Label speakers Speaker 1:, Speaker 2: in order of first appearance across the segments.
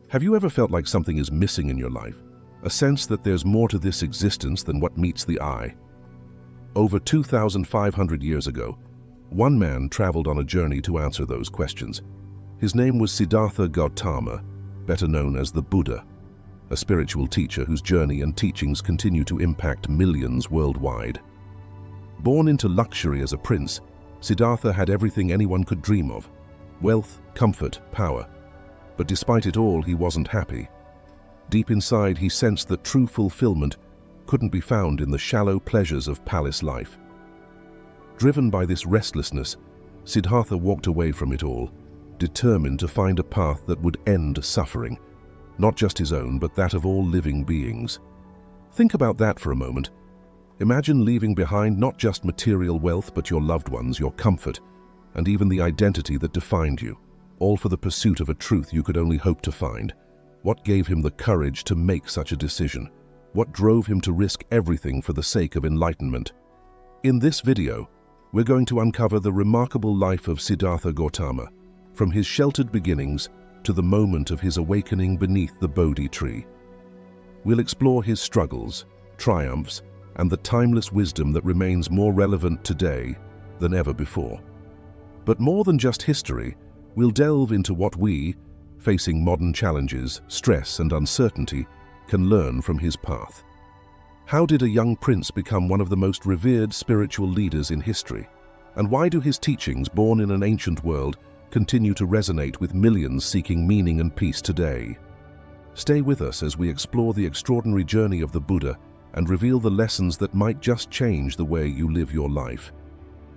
Speaker 1: Have you ever felt like something is missing in your life? A sense that there's more to this existence than what meets the eye? Over 2,500 years ago, one man traveled on a journey to answer those questions. His name was Siddhartha Gautama, better known as the Buddha, a spiritual teacher whose journey and teachings continue to impact millions worldwide. Born into luxury as a prince, Siddhartha had everything anyone could dream of: wealth, comfort, power. But despite it all, he wasn't happy. Deep inside, he sensed that true fulfillment couldn't be found in the shallow pleasures of palace life. Driven by this restlessness, Siddhartha walked away from it all, determined to find a path that would end suffering, not just his own, but that of all living beings. Think about that for a moment. Imagine leaving behind not just material wealth, but your loved ones, your comfort, and even the identity that defined you, all for the pursuit of a truth you could only hope to find. What gave him the courage to make such a decision? What drove him to risk everything for the sake of enlightenment? In this video, we're going to uncover the remarkable life of Siddhartha Gautama, from his sheltered beginnings to the moment of his awakening beneath the Bodhi tree. We'll explore his struggles, triumphs, and the timeless wisdom that remains more relevant today than ever before. But more than just history, we'll delve into what we, facing modern challenges, stress, and uncertainty, can learn from his path. How did a young prince become one of the most revered spiritual leaders in history? And why do his teachings, born in an ancient world, continue to resonate with millions seeking meaning and peace today? Stay with us as we explore the extraordinary journey of the Buddha and reveal the lessons that might just change the way you live your life.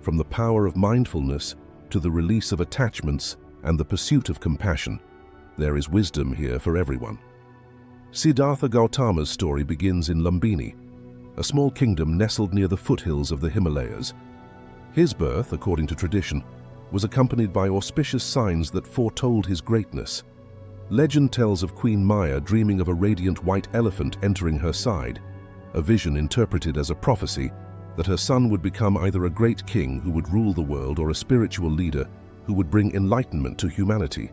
Speaker 1: From the power of mindfulness to the release of attachments and the pursuit of compassion, there is wisdom here for everyone. Siddhartha Gautama's story begins in Lumbini, a small kingdom nestled near the foothills of the Himalayas. His birth, according to tradition, was accompanied by auspicious signs that foretold his greatness. Legend tells of Queen Maya dreaming of a radiant white elephant entering her side, a vision interpreted as a prophecy that her son would become either a great king who would rule the world or a spiritual leader who would bring enlightenment to humanity.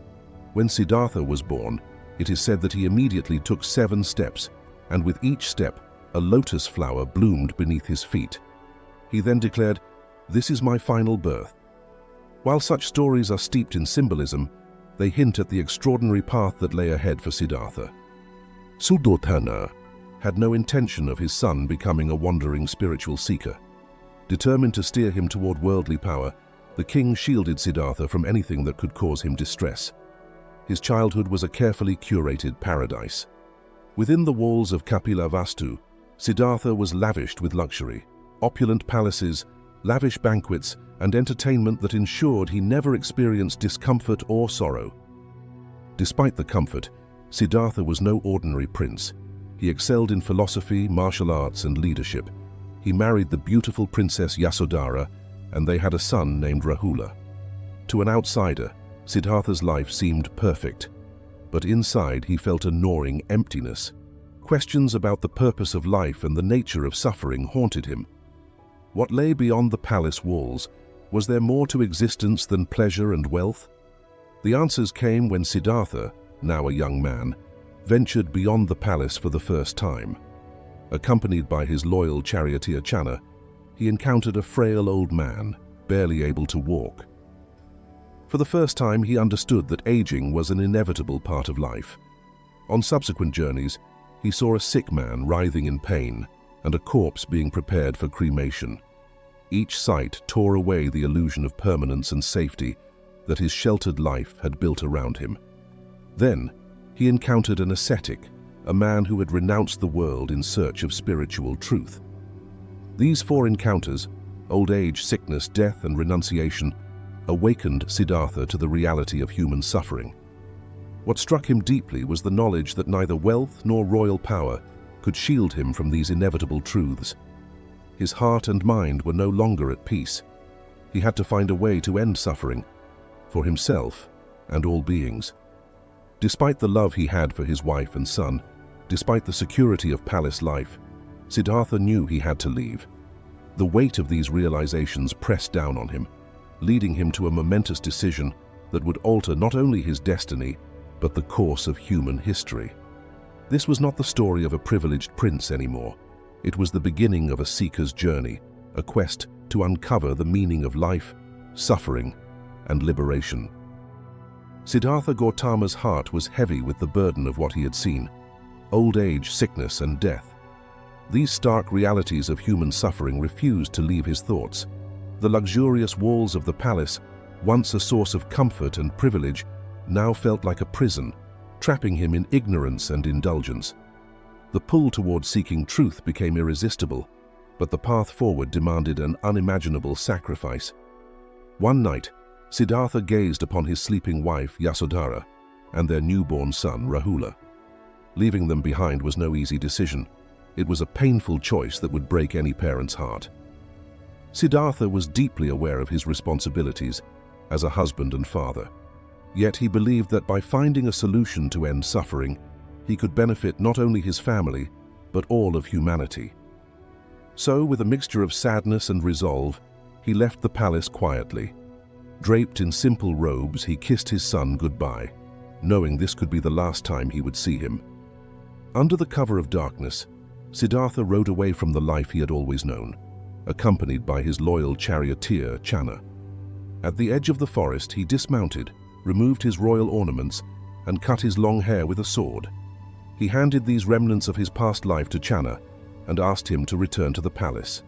Speaker 1: When Siddhartha was born, it is said that he immediately took 7 steps, and with each step, a lotus flower bloomed beneath his feet. He then declared, "This is my final birth." While such stories are steeped in symbolism, they hint at the extraordinary path that lay ahead for Siddhartha. Siddhartha had no intention of his son becoming a wandering spiritual seeker. Determined to steer him toward worldly power, the king shielded Siddhartha from anything that could cause him distress. His childhood was a carefully curated paradise. Within the walls of Kapilavastu, Siddhartha was lavished with luxury, opulent palaces, lavish banquets, and entertainment that ensured he never experienced discomfort or sorrow. Despite the comfort, Siddhartha was no ordinary prince. He excelled in philosophy, martial arts, and leadership. He married the beautiful princess Yasodhara, and they had a son named Rahula. To an outsider, Siddhartha's life seemed perfect, but inside he felt a gnawing emptiness. Questions about the purpose of life and the nature of suffering haunted him. What lay beyond the palace walls? Was there more to existence than pleasure and wealth? The answers came when Siddhartha, now a young man, ventured beyond the palace for the first time. Accompanied by his loyal charioteer Channa, he encountered a frail old man, barely able to walk. For the first time, he understood that aging was an inevitable part of life. On subsequent journeys, he saw a sick man writhing in pain and a corpse being prepared for cremation. Each sight tore away the illusion of permanence and safety that his sheltered life had built around him. Then, he encountered an ascetic, a man who had renounced the world in search of spiritual truth. These 4 encounters, old age, sickness, death, and renunciation, awakened Siddhartha to the reality of human suffering. What struck him deeply was the knowledge that neither wealth nor royal power could shield him from these inevitable truths. His heart and mind were no longer at peace. He had to find a way to end suffering, for himself and all beings. Despite the love he had for his wife and son, despite the security of palace life, Siddhartha knew he had to leave. The weight of these realizations pressed down on him, leading him to a momentous decision that would alter not only his destiny, but the course of human history. This was not the story of a privileged prince anymore. It was the beginning of a seeker's journey, a quest to uncover the meaning of life, suffering, and liberation. Siddhartha Gautama's heart was heavy with the burden of what he had seen: old age, sickness, and death. These stark realities of human suffering refused to leave his thoughts. The luxurious walls of the palace, once a source of comfort and privilege, now felt like a prison, trapping him in ignorance and indulgence. The pull toward seeking truth became irresistible, but the path forward demanded an unimaginable sacrifice. One night, Siddhartha gazed upon his sleeping wife, Yasodhara, and their newborn son, Rahula. Leaving them behind was no easy decision. It was a painful choice that would break any parent's heart. Siddhartha was deeply aware of his responsibilities as a husband and father. Yet he believed that by finding a solution to end suffering, he could benefit not only his family, but all of humanity. So, with a mixture of sadness and resolve, he left the palace quietly. Draped in simple robes, he kissed his son goodbye, knowing this could be the last time he would see him. Under the cover of darkness, Siddhartha rode away from the life he had always known, accompanied by his loyal charioteer, Channa. At the edge of the forest, he dismounted, removed his royal ornaments, and cut his long hair with a sword. He handed these remnants of his past life to Channa and asked him to return to the palace.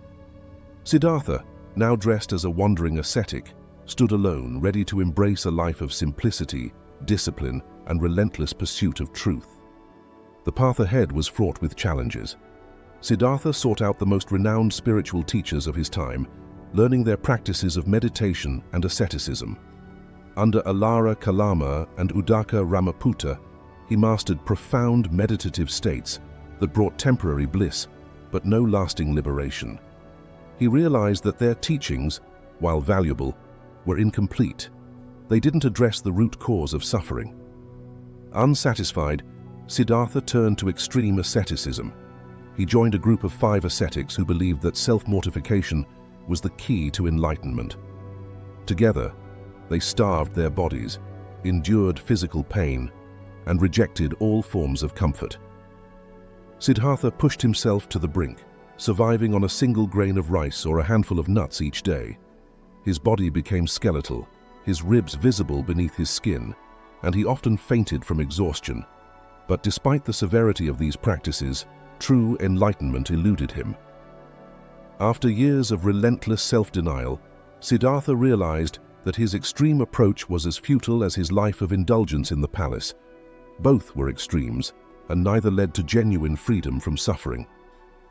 Speaker 1: Siddhartha, now dressed as a wandering ascetic, stood alone, ready to embrace a life of simplicity, discipline, and relentless pursuit of truth. The path ahead was fraught with challenges. Siddhartha sought out the most renowned spiritual teachers of his time, learning their practices of meditation and asceticism. Under Alara Kalama and Udaka Ramaputta, he mastered profound meditative states that brought temporary bliss, but no lasting liberation. He realized that their teachings, while valuable, were incomplete. They didn't address the root cause of suffering. Unsatisfied, Siddhartha turned to extreme asceticism. He joined a group of 5 ascetics who believed that self-mortification was the key to enlightenment. Together, they starved their bodies, endured physical pain, and rejected all forms of comfort. Siddhartha pushed himself to the brink, surviving on a single grain of rice or a handful of nuts each day. His body became skeletal, his ribs visible beneath his skin, and he often fainted from exhaustion. But despite the severity of these practices, true enlightenment eluded him. After years of relentless self-denial, Siddhartha realized that his extreme approach was as futile as his life of indulgence in the palace. Both were extremes, and neither led to genuine freedom from suffering.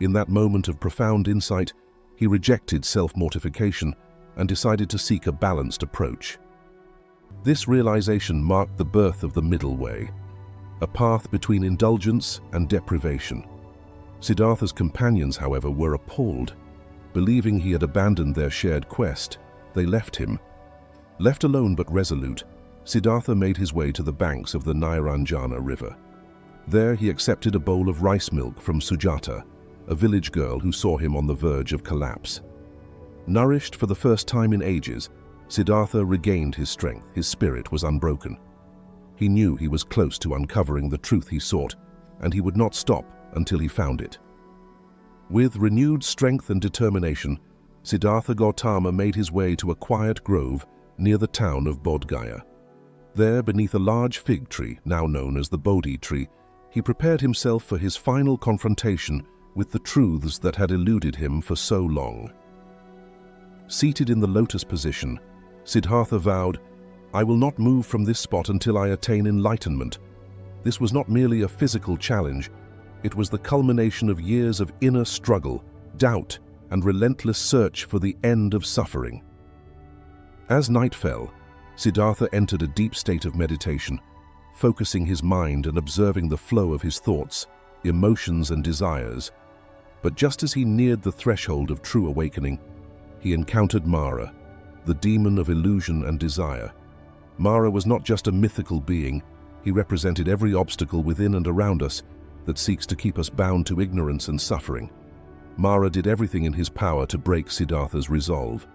Speaker 1: In that moment of profound insight, he rejected self-mortification and decided to seek a balanced approach. This realization marked the birth of the middle way, a path between indulgence and deprivation. Siddhartha's companions, however, were appalled. Believing he had abandoned their shared quest, they left him. Left alone but resolute, Siddhartha made his way to the banks of the Nairanjana River. There he accepted a bowl of rice milk from Sujata, a village girl who saw him on the verge of collapse. Nourished for the first time in ages, Siddhartha regained his strength. His spirit was unbroken. He knew he was close to uncovering the truth he sought, and he would not stop until he found it. With renewed strength and determination, Siddhartha Gautama made his way to a quiet grove near the town of Bodh Gaya. There, beneath a large fig tree, now known as the Bodhi tree, he prepared himself for his final confrontation with the truths that had eluded him for so long. Seated in the lotus position, Siddhartha vowed, "I will not move from this spot until I attain enlightenment." This was not merely a physical challenge, it was the culmination of years of inner struggle, doubt, and relentless search for the end of suffering. As night fell, Siddhartha entered a deep state of meditation, focusing his mind and observing the flow of his thoughts, emotions, and desires. But just as he neared the threshold of true awakening, he encountered Mara, the demon of illusion and desire. Mara was not just a mythical being, he represented every obstacle within and around us that seeks to keep us bound to ignorance and suffering. Mara did everything in his power to break Siddhartha's resolve.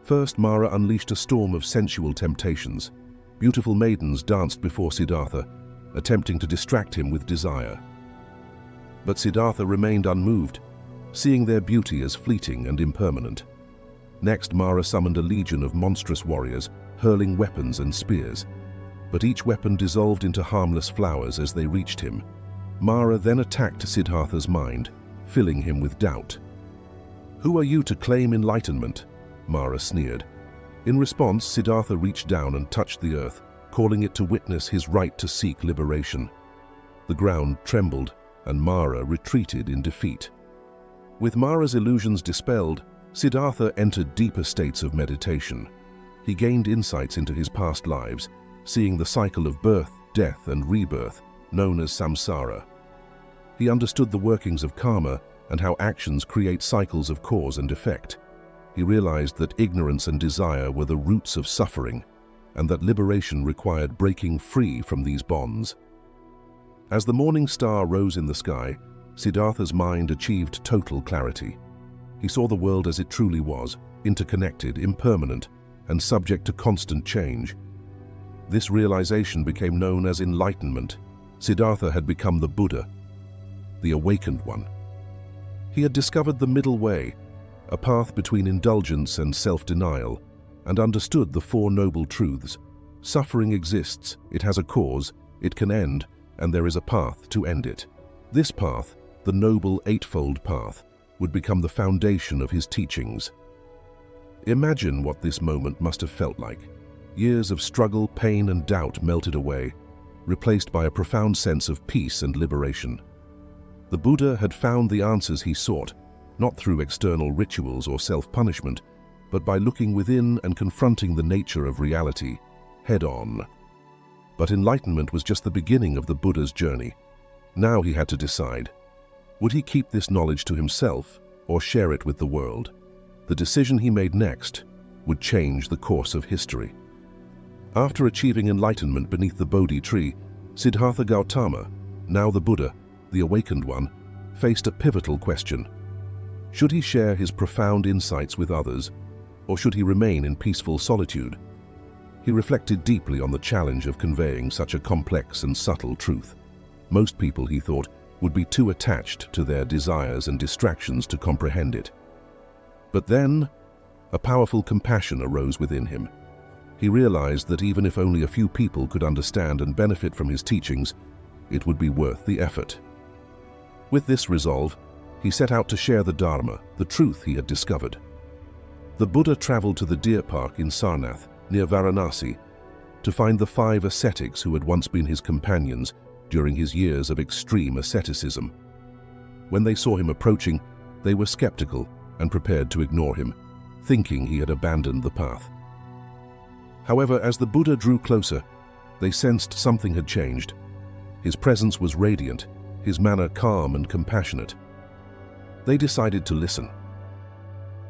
Speaker 1: First, Mara unleashed a storm of sensual temptations. Beautiful maidens danced before Siddhartha, attempting to distract him with desire. But Siddhartha remained unmoved, seeing their beauty as fleeting and impermanent. Next, Mara summoned a legion of monstrous warriors, hurling weapons and spears. But each weapon dissolved into harmless flowers as they reached him. Mara then attacked Siddhartha's mind, filling him with doubt. "Who are you to claim enlightenment?" Mara sneered. In response, Siddhartha reached down and touched the earth, calling it to witness his right to seek liberation. The ground trembled, and Mara retreated in defeat. With Mara's illusions dispelled, Siddhartha entered deeper states of meditation. He gained insights into his past lives, seeing the cycle of birth, death, and rebirth, known as samsara. He understood the workings of karma and how actions create cycles of cause and effect. He realized that ignorance and desire were the roots of suffering, and that liberation required breaking free from these bonds. As the morning star rose in the sky, Siddhartha's mind achieved total clarity. He saw the world as it truly was, interconnected, impermanent, and subject to constant change. This realization became known as enlightenment. Siddhartha had become the Buddha, the awakened one. He had discovered the middle way, a path between indulgence and self-denial, and understood the Four Noble Truths. Suffering exists, it has a cause, it can end, and there is a path to end it. This path, the Noble Eightfold Path, would become the foundation of his teachings. Imagine what this moment must have felt like. Years of struggle, pain, and doubt melted away, replaced by a profound sense of peace and liberation. The Buddha had found the answers he sought, not through external rituals or self-punishment, but by looking within and confronting the nature of reality, head-on. But enlightenment was just the beginning of the Buddha's journey. Now he had to decide. Would he keep this knowledge to himself or share it with the world? The decision he made next would change the course of history. After achieving enlightenment beneath the Bodhi tree, Siddhartha Gautama, now the Buddha, the awakened one, faced a pivotal question. Should he share his profound insights with others, or should he remain in peaceful solitude? He reflected deeply on the challenge of conveying such a complex and subtle truth. Most people, he thought, would be too attached to their desires and distractions to comprehend it. But then, a powerful compassion arose within him. He realized that even if only a few people could understand and benefit from his teachings, it would be worth the effort. With this resolve, he set out to share the Dharma, the truth he had discovered. The Buddha traveled to the deer park in Sarnath, near Varanasi, to find the 5 ascetics who had once been his companions during his years of extreme asceticism. When they saw him approaching, they were skeptical and prepared to ignore him, thinking he had abandoned the path. However, as the Buddha drew closer, they sensed something had changed. His presence was radiant, his manner calm and compassionate. They decided to listen.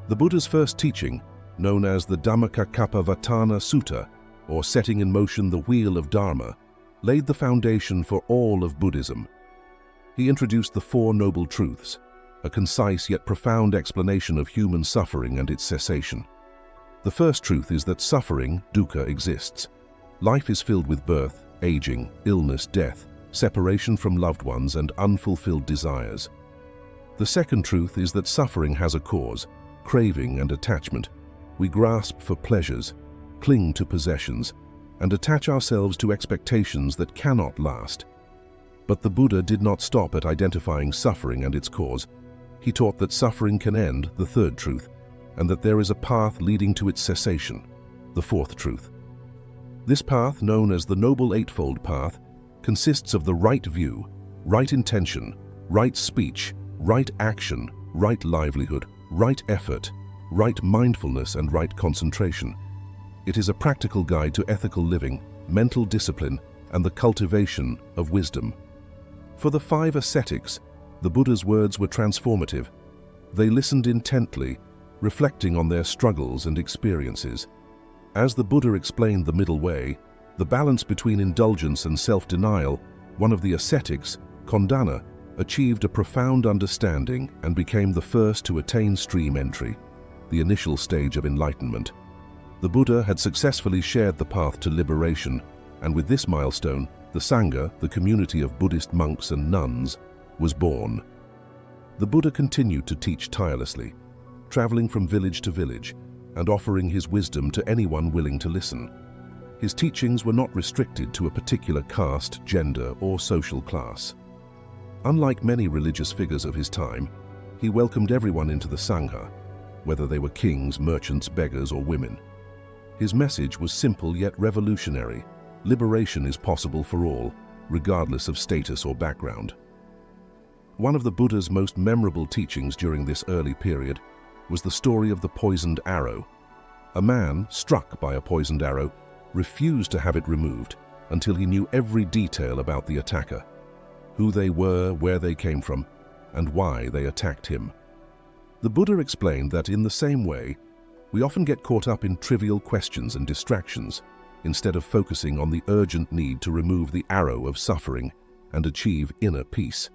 Speaker 1: The Buddha's first teaching, known as the Dhammacakkappavattana Sutta, or setting in motion the wheel of Dharma, laid the foundation for all of Buddhism. He introduced the Four Noble Truths, a concise yet profound explanation of human suffering and its cessation. The first truth is that suffering, dukkha, exists. Life is filled with birth, aging, illness, death, separation from loved ones, and unfulfilled desires. The second truth is that suffering has a cause, craving and attachment. We grasp for pleasures, cling to possessions, and attach ourselves to expectations that cannot last. But the Buddha did not stop at identifying suffering and its cause. He taught that suffering can end, the third truth, and that there is a path leading to its cessation, the fourth truth. This path, known as the Noble Eightfold Path, consists of the right view, right intention, right speech, right action, right livelihood, right effort, right mindfulness, and right concentration. It is a practical guide to ethical living, mental discipline, and the cultivation of wisdom. For the 5 ascetics, the Buddha's words were transformative. They listened intently, reflecting on their struggles and experiences. As the Buddha explained the middle way, the balance between indulgence and self-denial, one of the ascetics, Kondana, achieved a profound understanding and became the first to attain stream entry, the initial stage of enlightenment. The Buddha had successfully shared the path to liberation, and with this milestone, the Sangha, the community of Buddhist monks and nuns, was born. The Buddha continued to teach tirelessly, traveling from village to village and offering his wisdom to anyone willing to listen. His teachings were not restricted to a particular caste, gender, or social class. Unlike many religious figures of his time, he welcomed everyone into the Sangha, whether they were kings, merchants, beggars, or women. His message was simple yet revolutionary. Liberation is possible for all, regardless of status or background. One of the Buddha's most memorable teachings during this early period was the story of the poisoned arrow. A man, struck by a poisoned arrow, refused to have it removed until he knew every detail about the attacker, who they were, where they came from, and why they attacked him. The Buddha explained that in the same way, we often get caught up in trivial questions and distractions, instead of focusing on the urgent need to remove the arrow of suffering and achieve inner peace.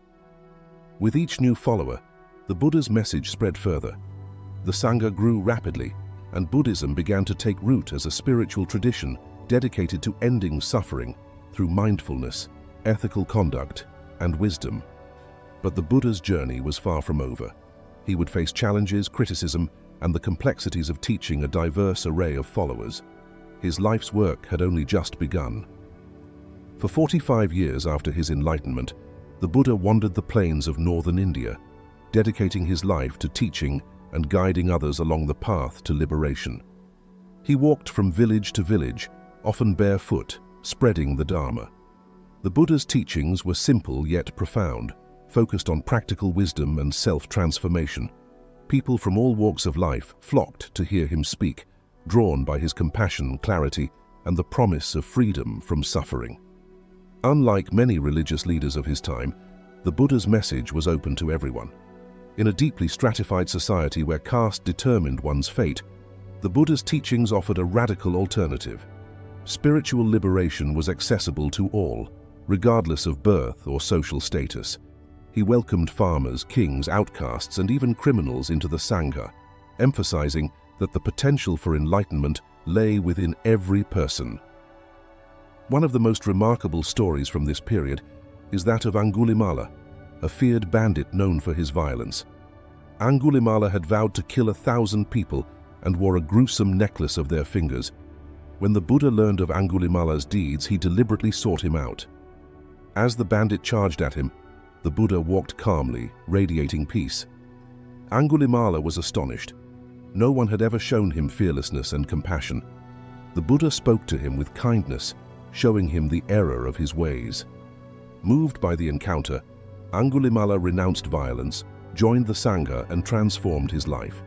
Speaker 1: With each new follower, the Buddha's message spread further. The Sangha grew rapidly, and Buddhism began to take root as a spiritual tradition dedicated to ending suffering through mindfulness, ethical conduct, and wisdom. But the Buddha's journey was far from over. He would face challenges, criticism, and the complexities of teaching a diverse array of followers. His life's work had only just begun. For 45 years after his enlightenment, the Buddha wandered the plains of northern India, dedicating his life to teaching and guiding others along the path to liberation. He walked from village to village, often barefoot, spreading the Dharma. The Buddha's teachings were simple yet profound, focused on practical wisdom and self-transformation. People from all walks of life flocked to hear him speak, drawn by his compassion, clarity, and the promise of freedom from suffering. Unlike many religious leaders of his time, the Buddha's message was open to everyone. In a deeply stratified society where caste determined one's fate, the Buddha's teachings offered a radical alternative. Spiritual liberation was accessible to all, regardless of birth or social status. He welcomed farmers, kings, outcasts, and even criminals into the Sangha, emphasizing that the potential for enlightenment lay within every person. One of the most remarkable stories from this period is that of Angulimala, a feared bandit known for his violence. Angulimala had vowed to kill 1,000 people and wore a gruesome necklace of their fingers. When the Buddha learned of Angulimala's deeds, he deliberately sought him out. As the bandit charged at him, the Buddha walked calmly, radiating peace. Angulimala was astonished. No one had ever shown him fearlessness and compassion. The Buddha spoke to him with kindness, showing him the error of his ways. Moved by the encounter, Angulimala renounced violence, joined the Sangha, and transformed his life.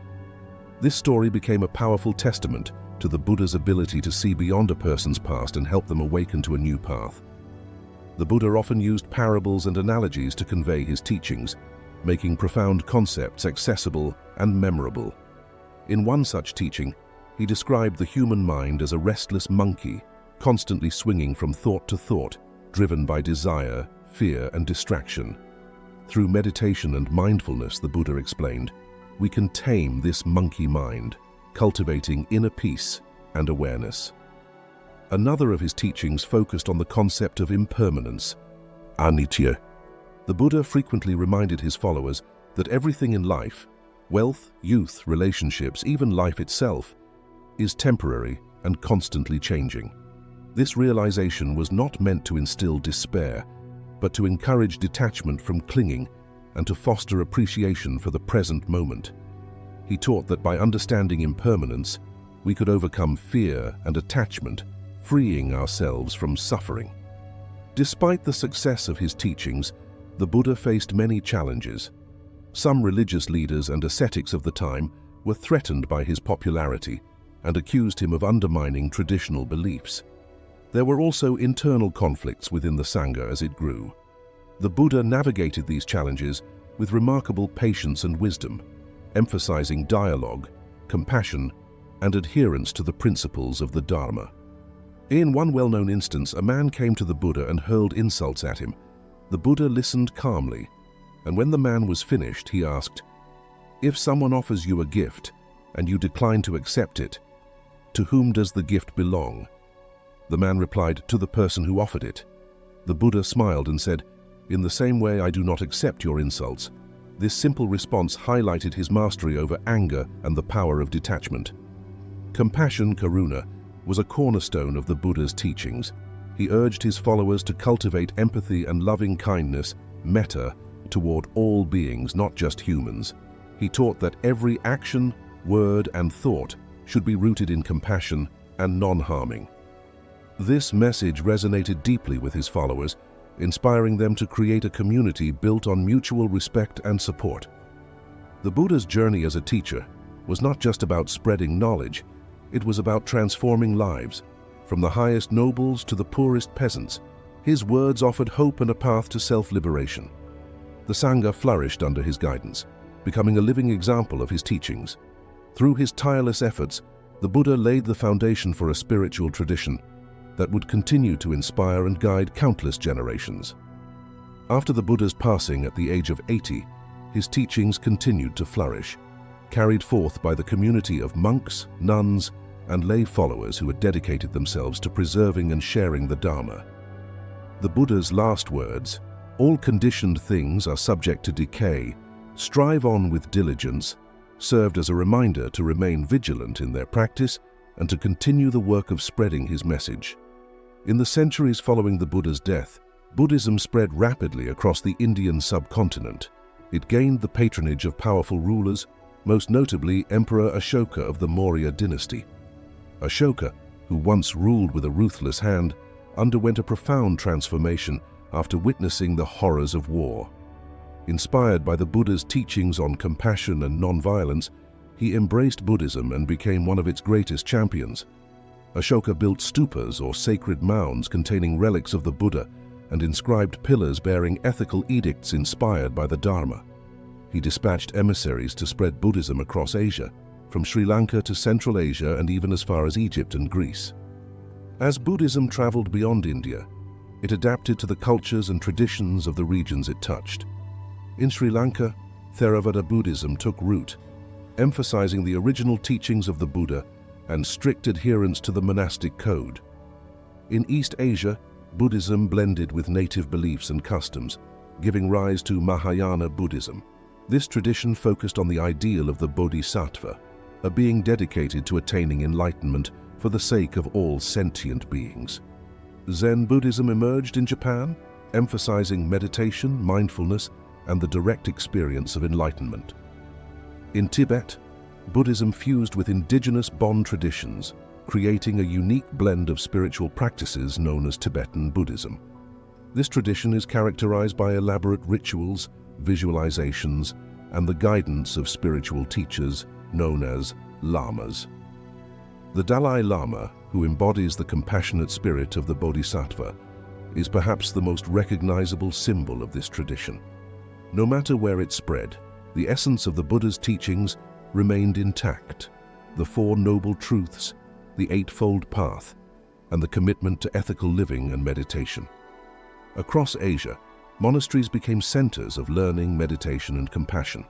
Speaker 1: This story became a powerful testament to the Buddha's ability to see beyond a person's past and help them awaken to a new path. The Buddha often used parables and analogies to convey his teachings, making profound concepts accessible and memorable. In one such teaching, he described the human mind as a restless monkey, constantly swinging from thought to thought, driven by desire, fear, and distraction. Through meditation and mindfulness, the Buddha explained, we can tame this monkey mind, cultivating inner peace and awareness. Another of his teachings focused on the concept of impermanence, anicca. The Buddha frequently reminded his followers that everything in life, wealth, youth, relationships, even life itself, is temporary and constantly changing. This realization was not meant to instill despair, but to encourage detachment from clinging and to foster appreciation for the present moment. He taught that by understanding impermanence, we could overcome fear and attachment, freeing ourselves from suffering. Despite the success of his teachings, the Buddha faced many challenges. Some religious leaders and ascetics of the time were threatened by his popularity and accused him of undermining traditional beliefs. There were also internal conflicts within the Sangha as it grew. The Buddha navigated these challenges with remarkable patience and wisdom, emphasizing dialogue, compassion, and adherence to the principles of the Dharma. In one well-known instance, a man came to the Buddha and hurled insults at him. The Buddha listened calmly, and when the man was finished, he asked, "If someone offers you a gift and you decline to accept it, "To whom does the gift belong?" The man replied, "To the person who offered it." The Buddha smiled and said, "In the same way, I do not accept your insults." This simple response highlighted his mastery over anger and the power of detachment. Compassion, karuna, was a cornerstone of the Buddha's teachings. He urged his followers to cultivate empathy and loving kindness, metta, toward all beings, not just humans. He taught that every action, word, and thought should be rooted in compassion and non-harming. This message resonated deeply with his followers, inspiring them to create a community built on mutual respect and support. The Buddha's journey as a teacher was not just about spreading knowledge, it was about transforming lives. From the highest nobles to the poorest peasants, his words offered hope and a path to self-liberation. The Sangha flourished under his guidance, becoming a living example of his teachings. Through his tireless efforts, the Buddha laid the foundation for a spiritual tradition that would continue to inspire and guide countless generations. After the Buddha's passing at the age of 80, his teachings continued to flourish, carried forth by the community of monks, nuns, and lay followers who had dedicated themselves to preserving and sharing the Dharma. The Buddha's last words, "All conditioned things are subject to decay. Strive on with diligence," served as a reminder to remain vigilant in their practice and to continue the work of spreading his message. In the centuries following the Buddha's death, Buddhism spread rapidly across the Indian subcontinent. It gained the patronage of powerful rulers, most notably Emperor Ashoka of the Maurya dynasty. Ashoka, who once ruled with a ruthless hand, underwent a profound transformation after witnessing the horrors of war. Inspired by the Buddha's teachings on compassion and non-violence, he embraced Buddhism and became one of its greatest champions. Ashoka built stupas or sacred mounds containing relics of the Buddha and inscribed pillars bearing ethical edicts inspired by the Dharma. He dispatched emissaries to spread Buddhism across Asia, from Sri Lanka to Central Asia and even as far as Egypt and Greece. As Buddhism traveled beyond India, it adapted to the cultures and traditions of the regions it touched. In Sri Lanka, Theravada Buddhism took root, emphasizing the original teachings of the Buddha and strict adherence to the monastic code. In East Asia, Buddhism blended with native beliefs and customs, giving rise to Mahayana Buddhism. This tradition focused on the ideal of the Bodhisattva, a being dedicated to attaining enlightenment for the sake of all sentient beings. Zen Buddhism emerged in Japan, emphasizing meditation, mindfulness, and the direct experience of enlightenment. In Tibet, Buddhism fused with indigenous Bon traditions, creating a unique blend of spiritual practices known as Tibetan Buddhism. This tradition is characterized by elaborate rituals, visualizations, and the guidance of spiritual teachers known as lamas. The Dalai Lama, who embodies the compassionate spirit of the Bodhisattva, is perhaps the most recognizable symbol of this tradition. No matter where it spread, the essence of the Buddha's teachings remained intact: the Four Noble Truths, the Eightfold Path, and the commitment to ethical living and meditation. Across Asia, monasteries became centers of learning, meditation, and compassion.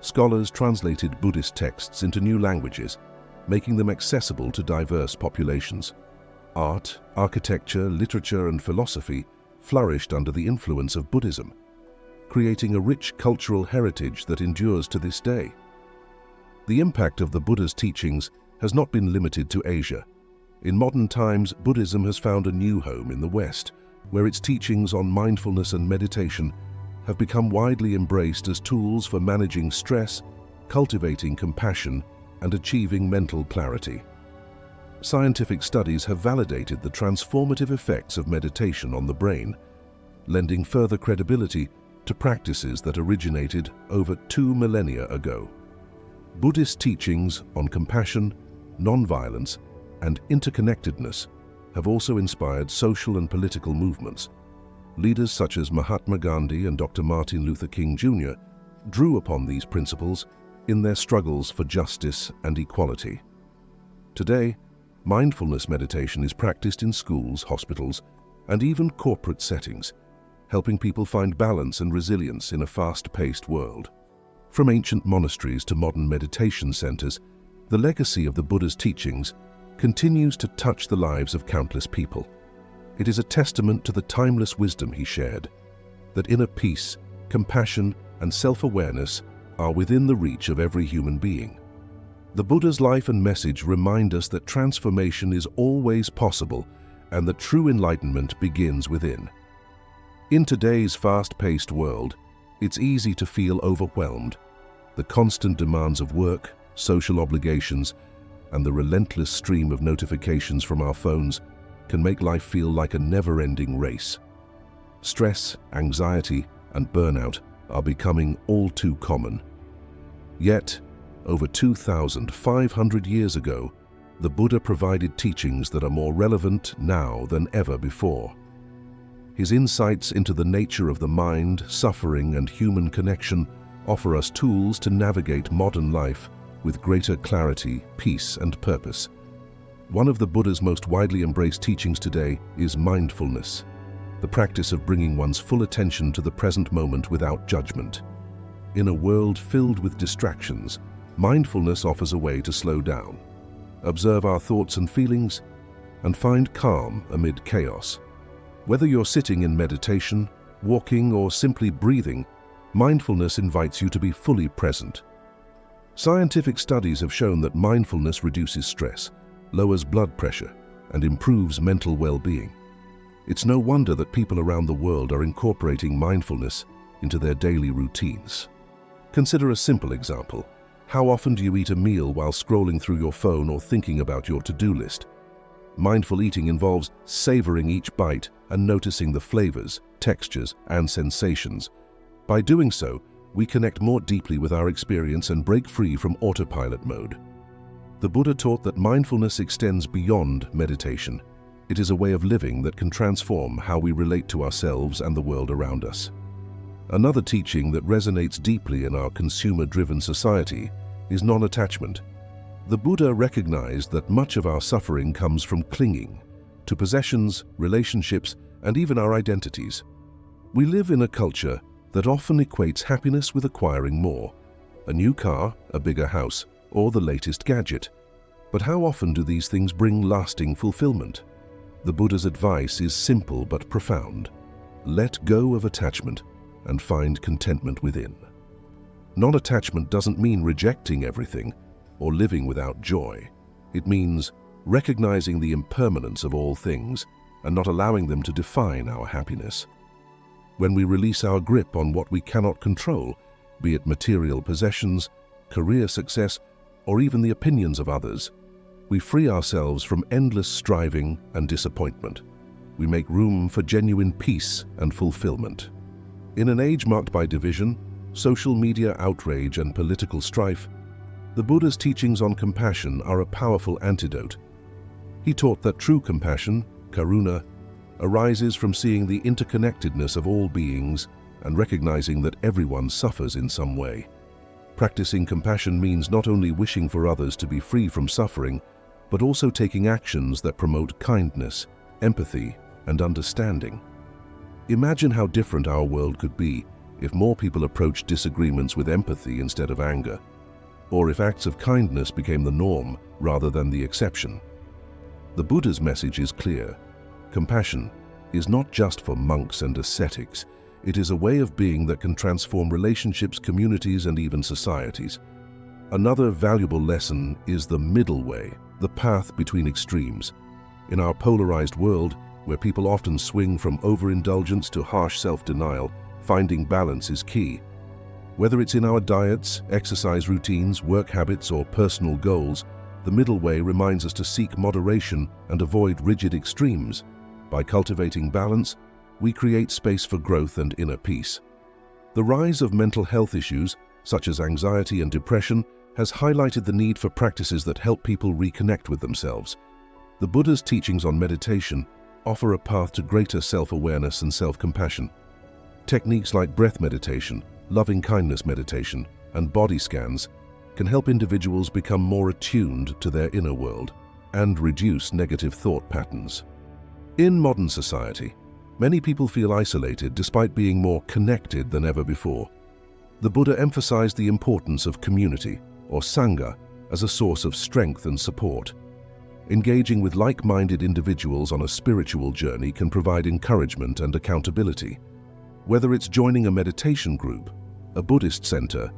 Speaker 1: Scholars translated Buddhist texts into new languages, making them accessible to diverse populations. Art, architecture, literature, and philosophy flourished under the influence of Buddhism, creating a rich cultural heritage that endures to this day. The impact of the Buddha's teachings has not been limited to Asia. In modern times, Buddhism has found a new home in the West, where its teachings on mindfulness and meditation have become widely embraced as tools for managing stress, cultivating compassion, and achieving mental clarity. Scientific studies have validated the transformative effects of meditation on the brain, lending further credibility to practices that originated over 2 millennia ago. Buddhist teachings on compassion, non-violence, and interconnectedness have also inspired social and political movements. Leaders such as Mahatma Gandhi and Dr. Martin Luther King Jr. drew upon these principles in their struggles for justice and equality. Today, mindfulness meditation is practiced in schools, hospitals, and even corporate settings, helping people find balance and resilience in a fast-paced world. From ancient monasteries to modern meditation centers, the legacy of the Buddha's teachings continues to touch the lives of countless people. It is a testament to the timeless wisdom he shared, that inner peace, compassion, and self-awareness are within the reach of every human being. The Buddha's life and message remind us that transformation is always possible and that true enlightenment begins within. In today's fast-paced world, it's easy to feel overwhelmed. The constant demands of work, social obligations, and the relentless stream of notifications from our phones can make life feel like a never-ending race. Stress, anxiety, and burnout are becoming all too common. Yet, over 2,500 years ago, the Buddha provided teachings that are more relevant now than ever before. His insights into the nature of the mind, suffering, and human connection offer us tools to navigate modern life with greater clarity, peace, and purpose. One of the Buddha's most widely embraced teachings today is mindfulness, the practice of bringing one's full attention to the present moment without judgment. In a world filled with distractions, mindfulness offers a way to slow down, observe our thoughts and feelings, and find calm amid chaos. Whether you're sitting in meditation, walking, or simply breathing, mindfulness invites you to be fully present. Scientific studies have shown that mindfulness reduces stress, lowers blood pressure, and improves mental well-being. It's no wonder that people around the world are incorporating mindfulness into their daily routines. Consider a simple example. How often do you eat a meal while scrolling through your phone or thinking about your to-do list? Mindful eating involves savoring each bite and noticing the flavors, textures, and sensations. By doing so, we connect more deeply with our experience and break free from autopilot mode. The Buddha taught that mindfulness extends beyond meditation. It is a way of living that can transform how we relate to ourselves and the world around us. Another teaching that resonates deeply in our consumer-driven society is non-attachment. The Buddha recognized that much of our suffering comes from clinging to possessions, relationships, and even our identities. We live in a culture that often equates happiness with acquiring more: a new car, a bigger house, or the latest gadget. But how often do these things bring lasting fulfillment? The Buddha's advice is simple but profound. Let go of attachment and find contentment within. Non-attachment doesn't mean rejecting everything or living without joy. It means recognizing the impermanence of all things and not allowing them to define our happiness. When we release our grip on what we cannot control, be it material possessions, career success, or even the opinions of others, we free ourselves from endless striving and disappointment. We make room for genuine peace and fulfillment. In an age marked by division, social media outrage, and political strife, the Buddha's teachings on compassion are a powerful antidote. He taught that true compassion, karuna, arises from seeing the interconnectedness of all beings and recognizing that everyone suffers in some way. Practicing compassion means not only wishing for others to be free from suffering, but also taking actions that promote kindness, empathy, and understanding. Imagine how different our world could be if more people approached disagreements with empathy instead of anger, or if acts of kindness became the norm rather than the exception. The Buddha's message is clear. Compassion is not just for monks and ascetics. It is a way of being that can transform relationships, communities, and even societies. Another valuable lesson is the middle way, the path between extremes. In our polarized world, where people often swing from overindulgence to harsh self-denial, finding balance is key. Whether it's in our diets, exercise routines, work habits, or personal goals, the middle way reminds us to seek moderation and avoid rigid extremes. By cultivating balance, we create space for growth and inner peace. The rise of mental health issues, such as anxiety and depression, has highlighted the need for practices that help people reconnect with themselves. The Buddha's teachings on meditation offer a path to greater self-awareness and self-compassion. Techniques like breath meditation, loving-kindness meditation, and body scans can help individuals become more attuned to their inner world and reduce negative thought patterns. In modern society, many people feel isolated despite being more connected than ever before. The Buddha emphasized the importance of community, or Sangha, as a source of strength and support. Engaging with like-minded individuals on a spiritual journey can provide encouragement and accountability. Whether it's joining a meditation group, a Buddhist center,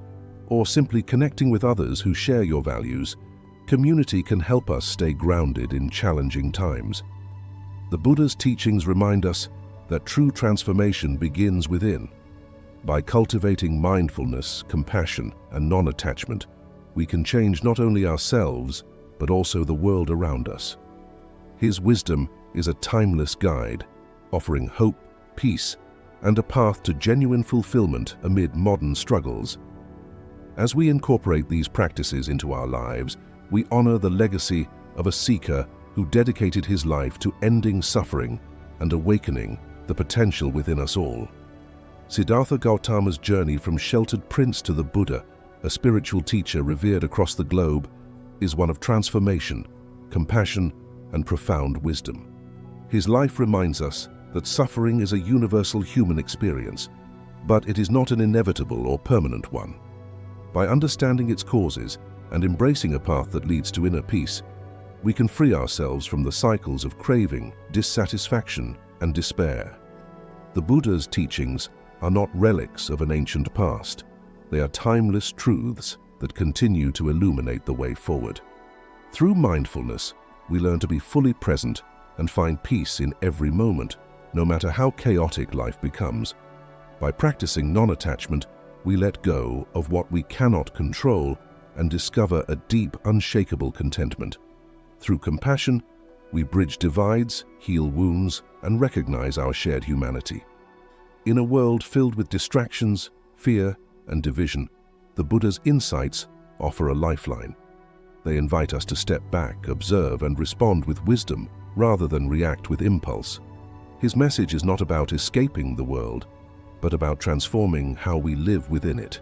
Speaker 1: or simply connecting with others who share your values, community can help us stay grounded in challenging times. The Buddha's teachings remind us that true transformation begins within. By cultivating mindfulness, compassion, and non-attachment, we can change not only ourselves, but also the world around us. His wisdom is a timeless guide, offering hope, peace, and a path to genuine fulfillment amid modern struggles. As we incorporate these practices into our lives, we honor the legacy of a seeker who dedicated his life to ending suffering and awakening the potential within us all. Siddhartha Gautama's journey from sheltered prince to the Buddha, a spiritual teacher revered across the globe, is one of transformation, compassion, and profound wisdom. His life reminds us that suffering is a universal human experience, but it is not an inevitable or permanent one. By understanding its causes and embracing a path that leads to inner peace, we can free ourselves from the cycles of craving, dissatisfaction, and despair. The Buddha's teachings are not relics of an ancient past. They are timeless truths that continue to illuminate the way forward. Through mindfulness, we learn to be fully present and find peace in every moment, no matter how chaotic life becomes. By practicing non-attachment, we let go of what we cannot control and discover a deep, unshakable contentment. Through compassion, we bridge divides, heal wounds, and recognize our shared humanity. In a world filled with distractions, fear, and division, the Buddha's insights offer a lifeline. They invite us to step back, observe, and respond with wisdom rather than react with impulse. His message is not about escaping the world, but about transforming how we live within it.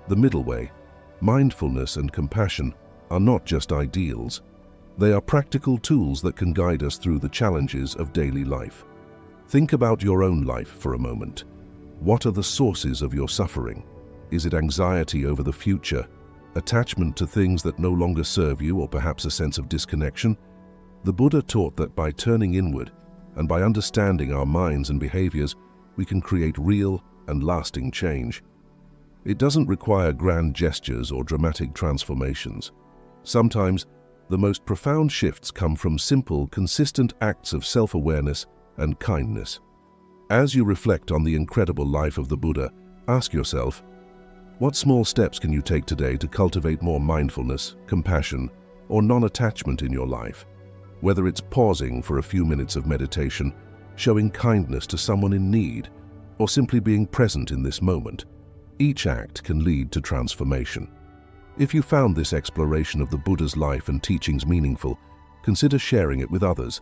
Speaker 1: The middle way, mindfulness and compassion, are not just ideals. They are practical tools that can guide us through the challenges of daily life. Think about your own life for a moment. What are the sources of your suffering? Is it anxiety over the future, attachment to things that no longer serve you, or perhaps a sense of disconnection? The Buddha taught that by turning inward and by understanding our minds and behaviors, we can create real and lasting change. It doesn't require grand gestures or dramatic transformations. Sometimes, the most profound shifts come from simple, consistent acts of self-awareness and kindness. As you reflect on the incredible life of the Buddha, ask yourself, what small steps can you take today to cultivate more mindfulness, compassion, or non-attachment in your life? Whether it's pausing for a few minutes of meditation, showing kindness to someone in need, or simply being present in this moment, each act can lead to transformation. If you found this exploration of the Buddha's life and teachings meaningful, consider sharing it with others.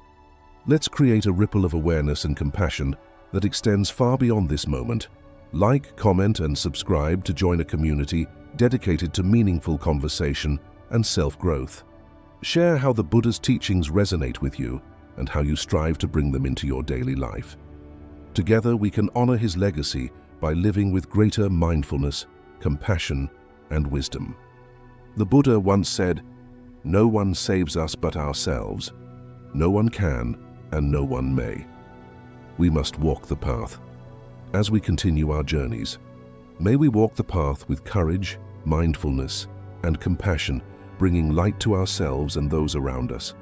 Speaker 1: Let's create a ripple of awareness and compassion that extends far beyond this moment. Like, comment, and subscribe to join a community dedicated to meaningful conversation and self-growth. Share how the Buddha's teachings resonate with you and how you strive to bring them into your daily life. Together, we can honor his legacy by living with greater mindfulness, compassion, and wisdom. The Buddha once said, "No one saves us but ourselves. No one can, and no one may." We must walk the path. As we continue our journeys, may we walk the path with courage, mindfulness, and compassion, bringing light to ourselves and those around us.